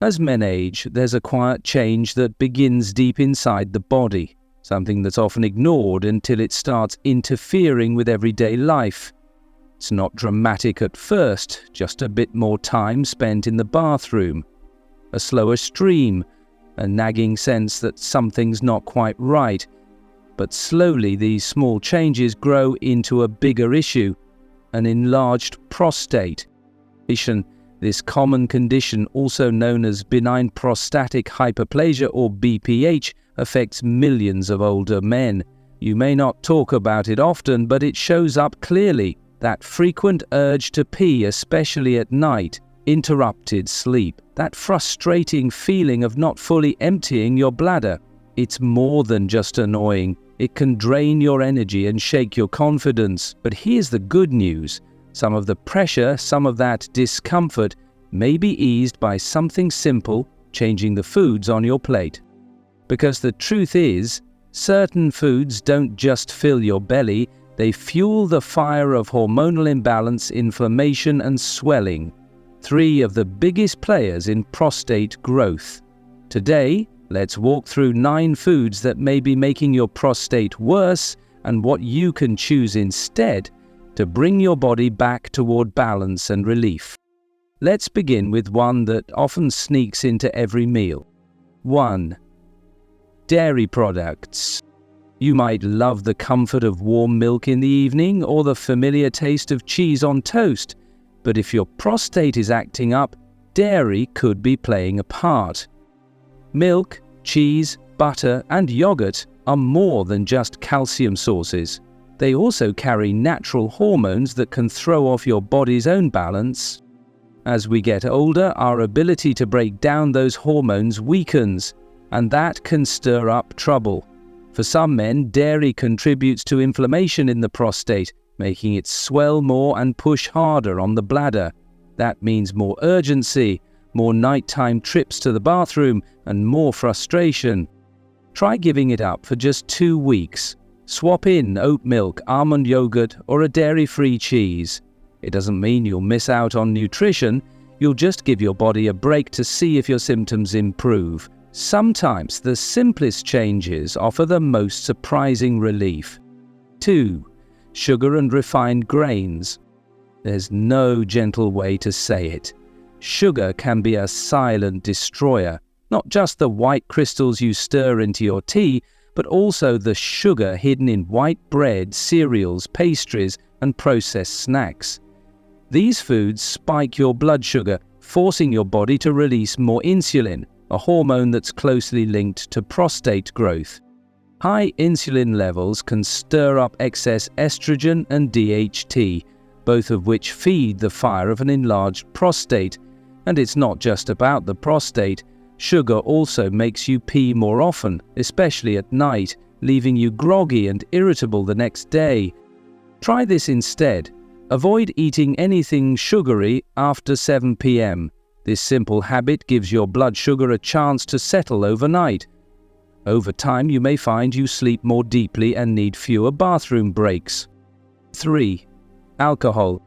As men age, there's a quiet change that begins deep inside the body, something that's often ignored until it starts interfering with everyday life. It's not dramatic at first, just a bit more time spent in the bathroom, a slower stream, a nagging sense that something's not quite right. But slowly these small changes grow into a bigger issue, an enlarged prostate. This common condition, also known as benign prostatic hyperplasia or BPH, affects millions of older men. You may not talk about it often, but it shows up clearly. That frequent urge to pee, especially at night, interrupted sleep, that frustrating feeling of not fully emptying your bladder. It's more than just annoying. It can drain your energy and shake your confidence. But here's the good news. Some of the pressure, some of that discomfort may be eased by something simple, changing the foods on your plate. Because the truth is, certain foods don't just fill your belly, they fuel the fire of hormonal imbalance, inflammation, and swelling. 3 of the biggest players in prostate growth. Today, let's walk through 9 foods that may be making your prostate worse and what you can choose instead to bring your body back toward balance and relief. Let's begin with one that often sneaks into every meal. 1. Dairy products. You might love the comfort of warm milk in the evening or the familiar taste of cheese on toast, but if your prostate is acting up, dairy could be playing a part. Milk, cheese, butter, and yogurt are more than just calcium sources. They also carry natural hormones that can throw off your body's own balance. As we get older, our ability to break down those hormones weakens, and that can stir up trouble. For some men, dairy contributes to inflammation in the prostate, making it swell more and push harder on the bladder. That means more urgency, more nighttime trips to the bathroom, and more frustration. Try giving it up for just 2 weeks. Swap in oat milk, almond yogurt, or a dairy-free cheese. It doesn't mean you'll miss out on nutrition, you'll just give your body a break to see if your symptoms improve. Sometimes the simplest changes offer the most surprising relief. 2. Sugar and refined grains. There's no gentle way to say it. Sugar can be a silent destroyer, not just the white crystals you stir into your tea, but also the sugar hidden in white bread, cereals, pastries, and processed snacks. These foods spike your blood sugar, forcing your body to release more insulin, a hormone that's closely linked to prostate growth. High insulin levels can stir up excess estrogen and DHT, both of which feed the fire of an enlarged prostate. And it's not just about the prostate. Sugar also makes you pee more often, especially at night, leaving you groggy and irritable the next day. Try this instead. Avoid eating anything sugary after 7 p.m. This simple habit gives your blood sugar a chance to settle overnight. Over time, you may find you sleep more deeply and need fewer bathroom breaks. 3. Alcohol.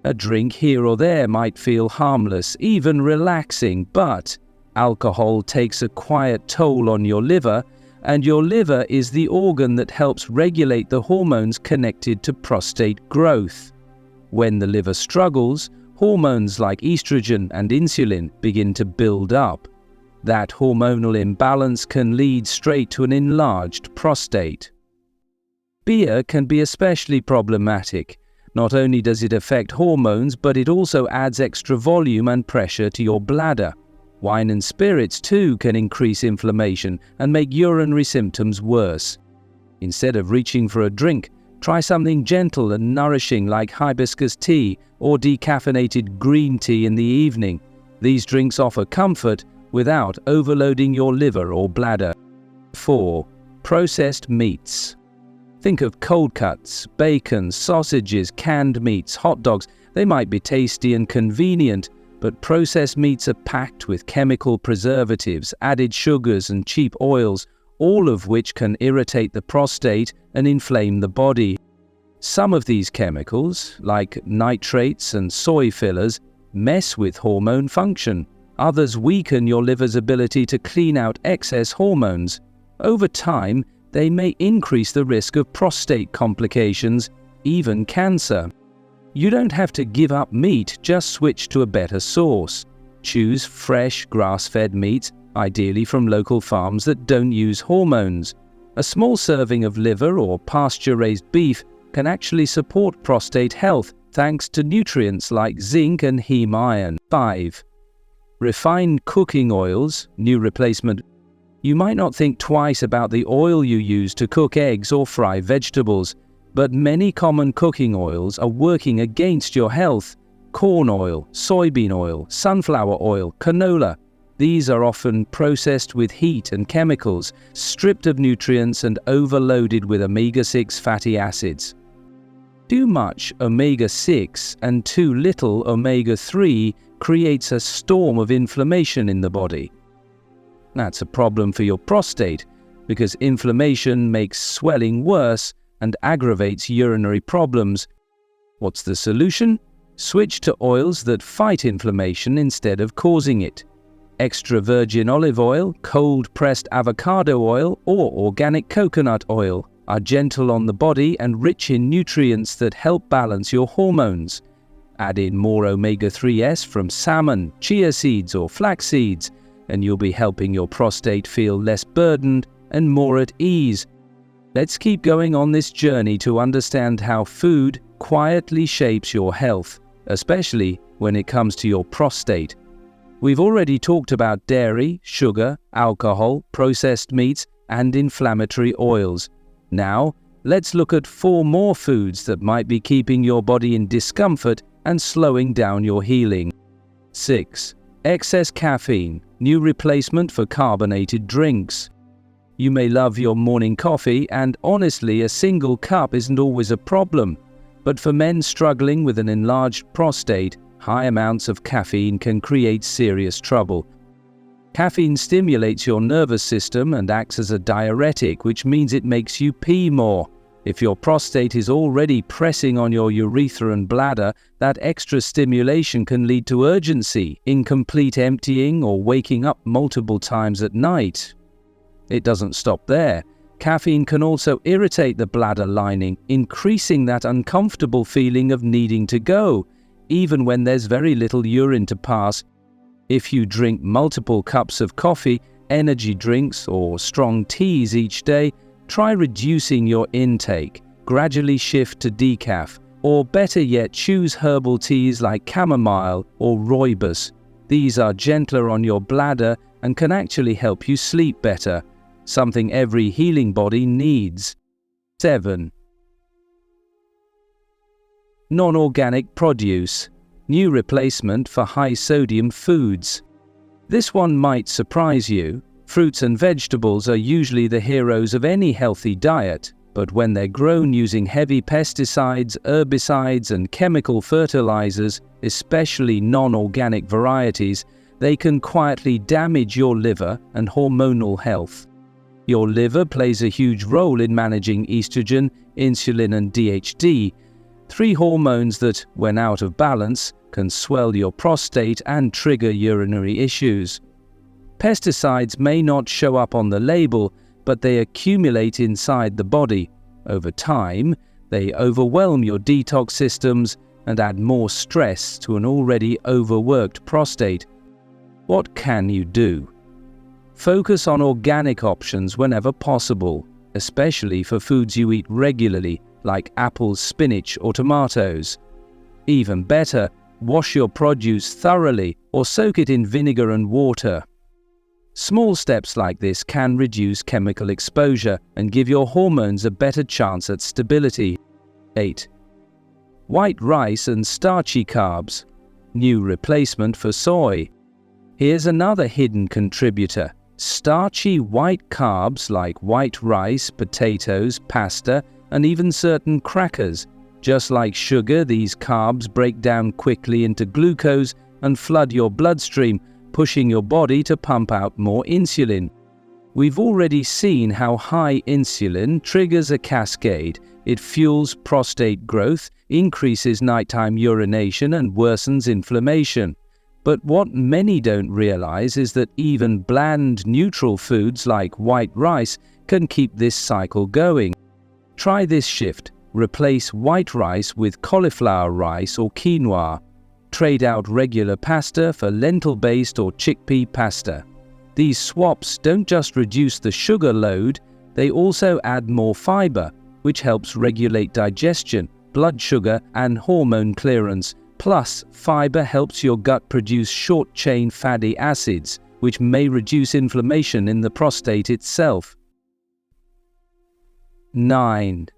A drink here or there might feel harmless, even relaxing, but alcohol takes a quiet toll on your liver, and your liver is the organ that helps regulate the hormones connected to prostate growth. When the liver struggles, hormones like estrogen and insulin begin to build up. That hormonal imbalance can lead straight to an enlarged prostate. Beer can be especially problematic. Not only does it affect hormones, but it also adds extra volume and pressure to your bladder. Wine and spirits too can increase inflammation and make urinary symptoms worse. Instead of reaching for a drink, try something gentle and nourishing like hibiscus tea or decaffeinated green tea in the evening. These drinks offer comfort without overloading your liver or bladder. 4. Processed meats. Think of cold cuts, bacon, sausages, canned meats, hot dogs. They might be tasty and convenient, but processed meats are packed with chemical preservatives, added sugars, and cheap oils, all of which can irritate the prostate and inflame the body. Some of these chemicals, like nitrates and soy fillers, mess with hormone function. Others weaken your liver's ability to clean out excess hormones. Over time, they may increase the risk of prostate complications, even cancer. You don't have to give up meat, just switch to a better source. Choose fresh, grass-fed meats, ideally from local farms that don't use hormones. A small serving of liver or pasture-raised beef can actually support prostate health thanks to nutrients like zinc and heme iron. 5. Refined cooking oils, new replacement. You might not think twice about the oil you use to cook eggs or fry vegetables, but many common cooking oils are working against your health. Corn oil, soybean oil, sunflower oil, canola. These are often processed with heat and chemicals, stripped of nutrients and overloaded with omega-6 fatty acids. Too much omega-6 and too little omega-3 creates a storm of inflammation in the body. That's a problem for your prostate, because inflammation makes swelling worse and aggravates urinary problems. What's the solution? Switch to oils that fight inflammation instead of causing it. Extra virgin olive oil, cold-pressed avocado oil, or organic coconut oil are gentle on the body and rich in nutrients that help balance your hormones. Add in more omega-3s from salmon, chia seeds or flax seeds, and you'll be helping your prostate feel less burdened and more at ease. Let's keep going on this journey to understand how food quietly shapes your health, especially when it comes to your prostate. We've already talked about dairy, sugar, alcohol, processed meats, and inflammatory oils. Now, let's look at 4 more foods that might be keeping your body in discomfort and slowing down your healing. 6. Excess caffeine, new replacement for carbonated drinks. You may love your morning coffee, and honestly, a single cup isn't always a problem. But for men struggling with an enlarged prostate, high amounts of caffeine can create serious trouble. Caffeine stimulates your nervous system and acts as a diuretic, which means it makes you pee more. If your prostate is already pressing on your urethra and bladder, that extra stimulation can lead to urgency, incomplete emptying, or waking up multiple times at night. It doesn't stop there. Caffeine can also irritate the bladder lining, increasing that uncomfortable feeling of needing to go, even when there's very little urine to pass. If you drink multiple cups of coffee, energy drinks, or strong teas each day, try reducing your intake. Gradually shift to decaf, or better yet, choose herbal teas like chamomile or rooibos. These are gentler on your bladder and can actually help you sleep better, something every healing body needs. 7. Non-organic produce, new replacement for high-sodium foods. This one might surprise you. Fruits and vegetables are usually the heroes of any healthy diet, but when they're grown using heavy pesticides, herbicides, and chemical fertilizers, especially non-organic varieties, they can quietly damage your liver and hormonal health. Your liver plays a huge role in managing estrogen, insulin, and DHT, 3 hormones that, when out of balance, can swell your prostate and trigger urinary issues. Pesticides may not show up on the label, but they accumulate inside the body. Over time, they overwhelm your detox systems and add more stress to an already overworked prostate. What can you do? Focus on organic options whenever possible, especially for foods you eat regularly, like apples, spinach, or tomatoes. Even better, wash your produce thoroughly or soak it in vinegar and water. Small steps like this can reduce chemical exposure and give your hormones a better chance at stability. 8. White rice and starchy carbs, new replacement for soy. Here's another hidden contributor. Starchy white carbs like white rice, potatoes, pasta, and even certain crackers. Just like sugar, these carbs break down quickly into glucose and flood your bloodstream, pushing your body to pump out more insulin. We've already seen how high insulin triggers a cascade. It fuels prostate growth, increases nighttime urination, and worsens inflammation. But what many don't realize is that even bland, neutral foods like white rice can keep this cycle going. Try this shift. Replace white rice with cauliflower rice or quinoa. Trade out regular pasta for lentil-based or chickpea pasta. These swaps don't just reduce the sugar load, they also add more fiber, which helps regulate digestion, blood sugar, and hormone clearance. Plus, fiber helps your gut produce short-chain fatty acids, which may reduce inflammation in the prostate itself. 9.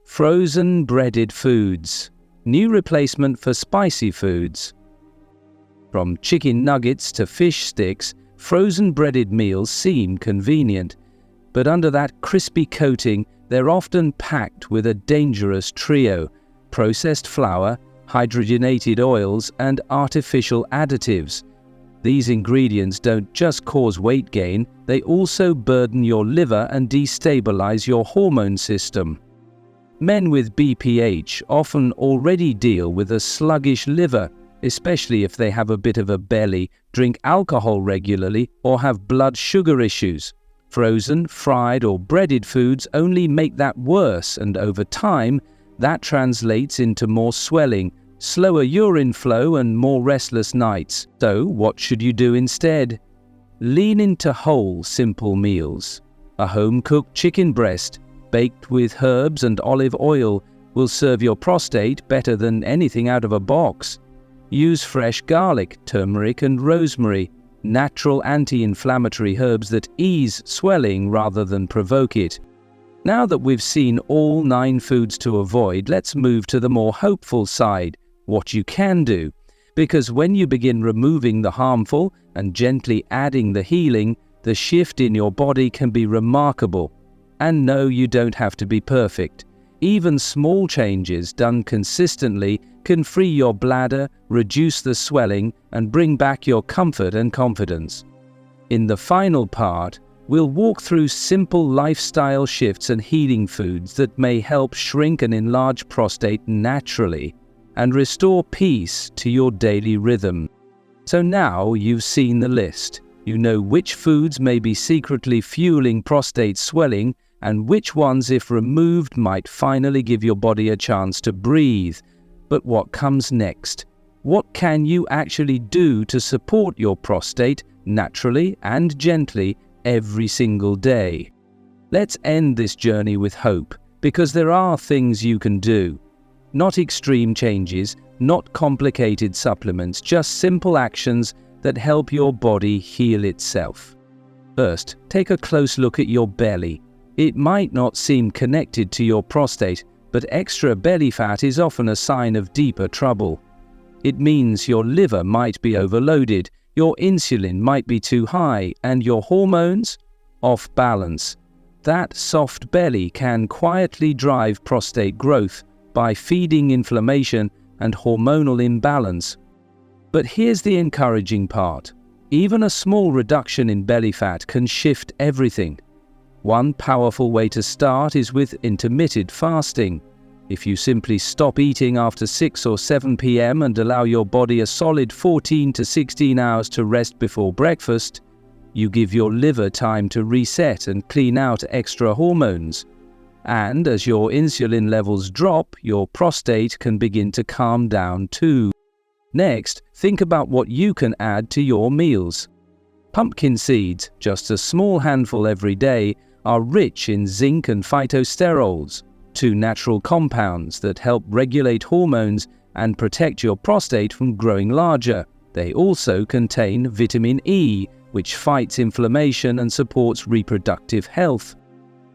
Frozen breaded foods. New replacement for spicy foods. From chicken nuggets to fish sticks, frozen breaded meals seem convenient, but under that crispy coating, they're often packed with a dangerous trio: processed flour, hydrogenated oils, and artificial additives. These ingredients don't just cause weight gain, they also burden your liver and destabilize your hormone system. Men with BPH often already deal with a sluggish liver, especially if they have a bit of a belly, drink alcohol regularly, or have blood sugar issues. Frozen, fried, or breaded foods only make that worse, and over time, that translates into more swelling, slower urine flow, and more restless nights. So, what should you do instead? Lean into whole, simple meals. A home-cooked chicken breast, baked with herbs and olive oil, will serve your prostate better than anything out of a box. Use fresh garlic, turmeric, and rosemary, natural anti-inflammatory herbs that ease swelling rather than provoke it. Now that we've seen all 9 foods to avoid, let's move to the more hopeful side, what you can do. Because when you begin removing the harmful and gently adding the healing, the shift in your body can be remarkable. And no, you don't have to be perfect. Even small changes done consistently can free your bladder, reduce the swelling, and bring back your comfort and confidence. In the final part, we'll walk through simple lifestyle shifts and healing foods that may help shrink and enlarge prostate naturally and restore peace to your daily rhythm. So now you've seen the list. You know which foods may be secretly fueling prostate swelling and which ones, if removed, might finally give your body a chance to breathe. But what comes next? What can you actually do to support your prostate naturally and gently every single day? Let's end this journey with hope, because there are things you can do. Not extreme changes, not complicated supplements, just simple actions that help your body heal itself. First, take a close look at your belly. It might not seem connected to your prostate, but extra belly fat is often a sign of deeper trouble. It means your liver might be overloaded, your insulin might be too high, and your hormones off balance. That soft belly can quietly drive prostate growth by feeding inflammation and hormonal imbalance. But here's the encouraging part. Even a small reduction in belly fat can shift everything. One powerful way to start is with intermittent fasting. If you simply stop eating after 6 or 7 p.m. and allow your body a solid 14 to 16 hours to rest before breakfast, you give your liver time to reset and clean out extra hormones. And as your insulin levels drop, your prostate can begin to calm down too. Next, think about what you can add to your meals. Pumpkin seeds, just a small handful every day, are rich in zinc and phytosterols, 2 natural compounds that help regulate hormones and protect your prostate from growing larger. They also contain vitamin E, which fights inflammation and supports reproductive health.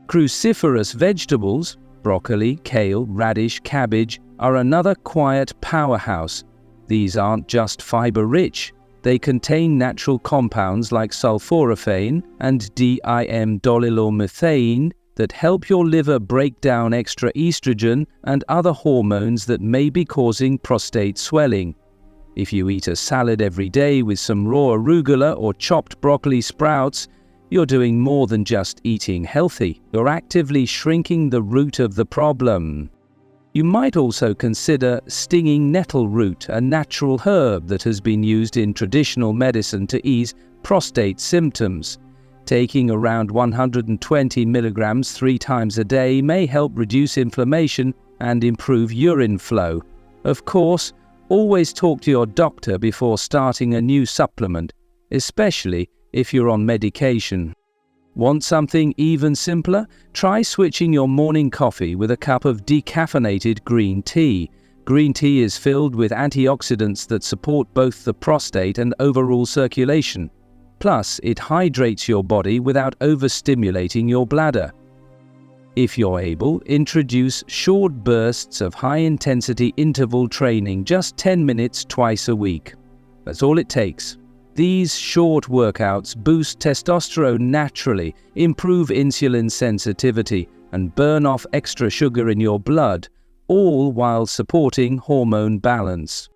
Cruciferous vegetables, broccoli, kale, radish, cabbage, are another quiet powerhouse. These aren't just fiber-rich. They contain natural compounds like sulforaphane and diamidolylormethane that help your liver break down extra estrogen and other hormones that may be causing prostate swelling. If you eat a salad every day with some raw arugula or chopped broccoli sprouts, you're doing more than just eating healthy. You're actively shrinking the root of the problem. You might also consider stinging nettle root, a natural herb that has been used in traditional medicine to ease prostate symptoms. Taking around 120 milligrams 3 times a day may help reduce inflammation and improve urine flow. Of course, always talk to your doctor before starting a new supplement, especially if you're on medication. Want something even simpler? Try switching your morning coffee with a cup of decaffeinated green tea. Green tea is filled with antioxidants that support both the prostate and overall circulation. Plus, it hydrates your body without overstimulating your bladder. If you're able, introduce short bursts of high-intensity interval training, just 10 minutes twice a week. That's all it takes. These short workouts boost testosterone naturally, improve insulin sensitivity, and burn off extra sugar in your blood, all while supporting hormone balance.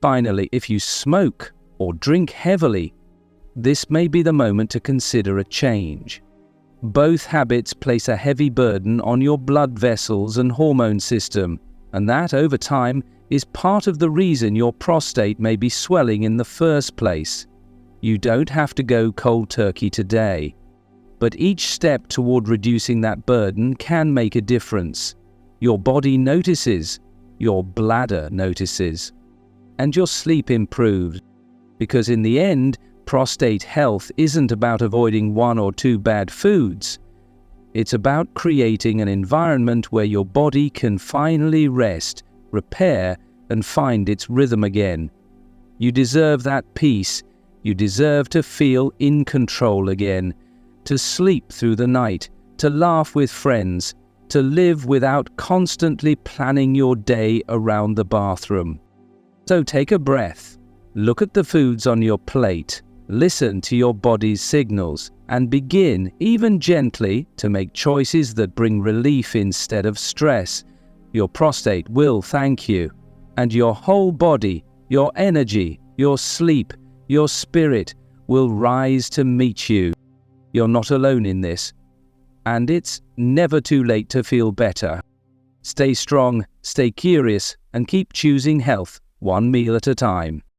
Finally, if you smoke or drink heavily, this may be the moment to consider a change. Both habits place a heavy burden on your blood vessels and hormone system, and that, over time, is part of the reason your prostate may be swelling in the first place. You don't have to go cold turkey today, but each step toward reducing that burden can make a difference. Your body notices, your bladder notices, and your sleep improves, because in the end, prostate health isn't about avoiding 1 or 2 bad foods. It's about creating an environment where your body can finally rest, repair, and find its rhythm again. You deserve that peace. You deserve to feel in control again, to sleep through the night, to laugh with friends, to live without constantly planning your day around the bathroom. So take a breath, look at the foods on your plate, listen to your body's signals, and begin, even gently, to make choices that bring relief instead of stress. Your prostate will thank you, and your whole body, your energy, your sleep, your spirit will rise to meet you. You're not alone in this, and it's never too late to feel better. Stay strong, stay curious, and keep choosing health one meal at a time.